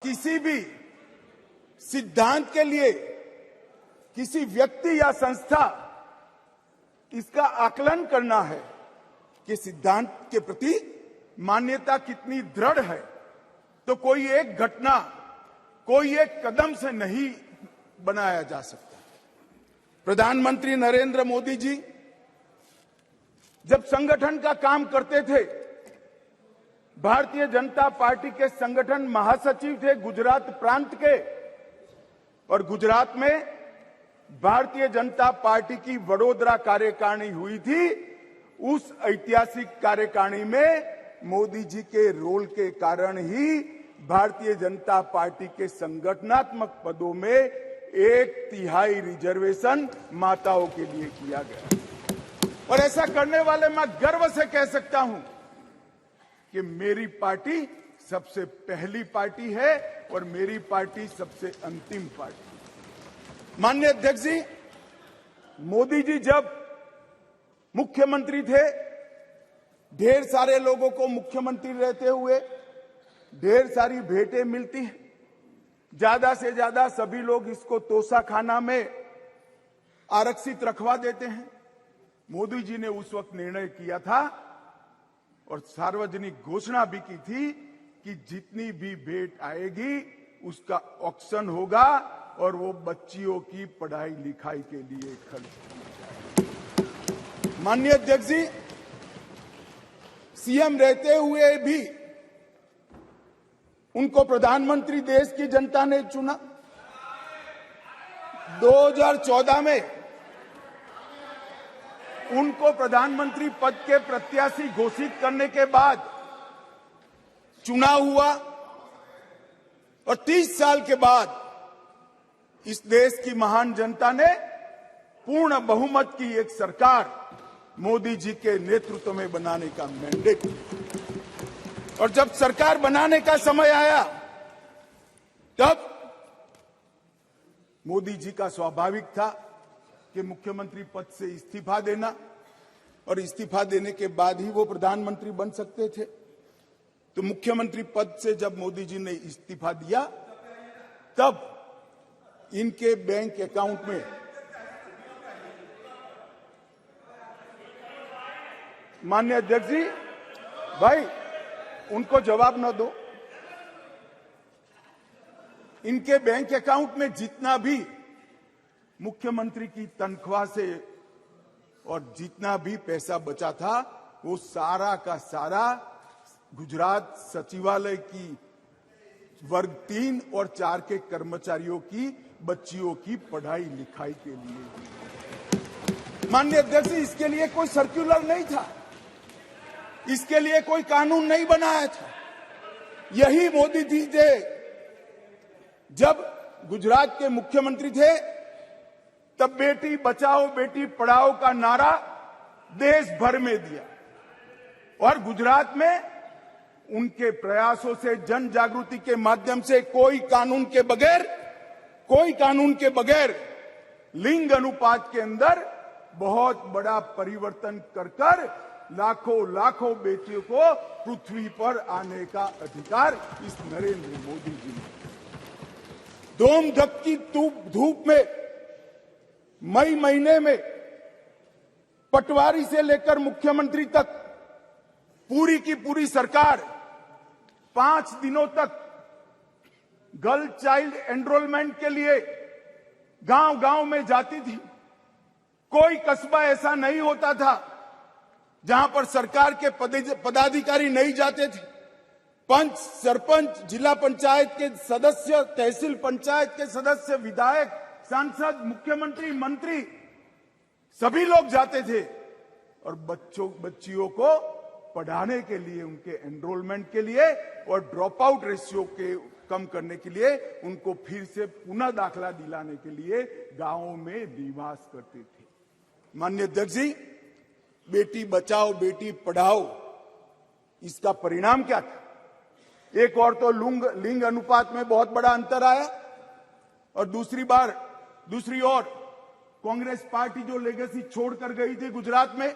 किसी भी सिद्धांत के लिए किसी व्यक्ति या संस्था इसका आकलन करना है कि सिद्धांत के प्रति मान्यता कितनी दृढ़ है, तो कोई एक घटना, कोई एक कदम से नहीं बनाया जा सकता। प्रधानमंत्री नरेंद्र मोदी जी जब संगठन का काम करते थे, भारतीय जनता पार्टी के संगठन महासचिव थे गुजरात प्रांत के, और गुजरात में भारतीय जनता पार्टी की वडोदरा कार्यकारिणी हुई थी। उस ऐतिहासिक कार्यकारिणी में मोदी जी के रोल के कारण ही भारतीय जनता पार्टी के संगठनात्मक पदों में 1/3 रिजर्वेशन माताओं के लिए किया गया। और ऐसा करने वाले मैं गर्व से कह सकता हूं कि मेरी पार्टी सबसे पहली पार्टी है और मेरी पार्टी सबसे अंतिम पार्टी। माननीय अध्यक्ष जी, मोदी जी जब मुख्यमंत्री थे, ढेर सारे लोगों को मुख्यमंत्री रहते हुए ढेर सारी भेंटें मिलती हैं। ज्यादा से ज्यादा सभी लोग इसको तोशाखाना में आरक्षित रखवा देते हैं। मोदी जी ने उस वक्त निर्णय किया था और सार्वजनिक घोषणा भी की थी कि जितनी भी भेंट आएगी उसका ऑक्शन होगा और वो बच्चियों की पढ़ाई लिखाई के लिए खर्च की जाएगी। माननीय अध्यक्ष जी, सीएम रहते हुए भी उनको प्रधानमंत्री देश की जनता ने चुना। 2014 में उनको प्रधानमंत्री पद के प्रत्याशी घोषित करने के बाद चुनाव हुआ और 30 साल के बाद इस देश की महान जनता ने पूर्ण बहुमत की एक सरकार मोदी जी के नेतृत्व में बनाने का मैंडेट दिया। और जब सरकार बनाने का समय आया तब मोदी जी का स्वाभाविक था कि मुख्यमंत्री पद से इस्तीफा देना, और इस्तीफा देने के बाद ही वो प्रधानमंत्री बन सकते थे। तो मुख्यमंत्री पद से जब मोदी जी ने इस्तीफा दिया तब इनके बैंक अकाउंट में माननीय अध्यक्ष जी, भाई उनको जवाब न दो। इनके बैंक अकाउंट में जितना भी मुख्यमंत्री की तनख्वाह से और जितना भी पैसा बचा था वो सारा का सारा गुजरात सचिवालय की वर्ग 3 और 4 के कर्मचारियों की बच्चियों की पढ़ाई लिखाई के लिए। माननीय अध्यक्ष, इसके लिए कोई सर्कुलर नहीं था, इसके लिए कोई कानून नहीं बनाया था। यही मोदी जी थे जब गुजरात के मुख्यमंत्री थे, तब बेटी बचाओ बेटी पढ़ाओ का नारा देश भर में दिया और गुजरात में उनके प्रयासों से जन जागृति के माध्यम से कोई कानून के बगैर लिंग अनुपात के अंदर बहुत बड़ा परिवर्तन कर लाखों बेटियों को पृथ्वी पर आने का अधिकार इस नरेंद्र मोदी जी ने। धूम धक्की धूप में मई महीने में पटवारी से लेकर मुख्यमंत्री तक पूरी की पूरी सरकार 5 दिनों तक गर्ल चाइल्ड एनरोलमेंट के लिए गांव-गांव में जाती थी। कोई कस्बा ऐसा नहीं होता था जहां पर सरकार के पदाधिकारी नहीं जाते थे। पंच, सरपंच, जिला पंचायत के सदस्य, तहसील पंचायत के सदस्य, विधायक, सांसद, मुख्यमंत्री, मंत्री सभी लोग जाते थे और बच्चियों को पढ़ाने के लिए, उनके एनरोलमेंट के लिए और ड्रॉप आउट रेशियो के कम करने के लिए, उनको फिर से पुनः दाखला दिलाने के लिए गांवों में निवास करते थे। माननीय अध्यक्ष जी, बेटी बचाओ बेटी पढ़ाओ, इसका परिणाम क्या था? एक और तो लिंग अनुपात में बहुत बड़ा अंतर आया और दूसरी ओर कांग्रेस पार्टी जो लेगेसी छोड़कर गई थी गुजरात में,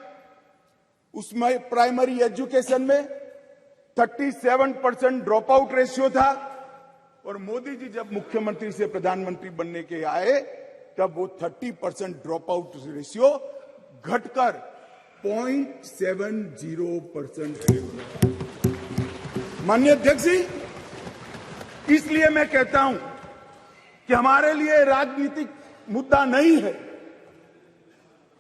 उसमें प्राइमरी एजुकेशन में 37% ड्रॉप आउट रेशियो था और मोदी जी जब मुख्यमंत्री से प्रधानमंत्री बनने के आए तब वो 30% ड्रॉप आउट रेशियो घटकर 0.70% है। माननीय अध्यक्ष जी, इसलिए मैं कहता हूं कि हमारे लिए राजनीतिक मुद्दा नहीं है,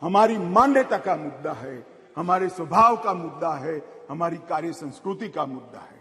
हमारी मान्यता का मुद्दा है, हमारे स्वभाव का मुद्दा है, हमारी कार्य संस्कृति का मुद्दा है।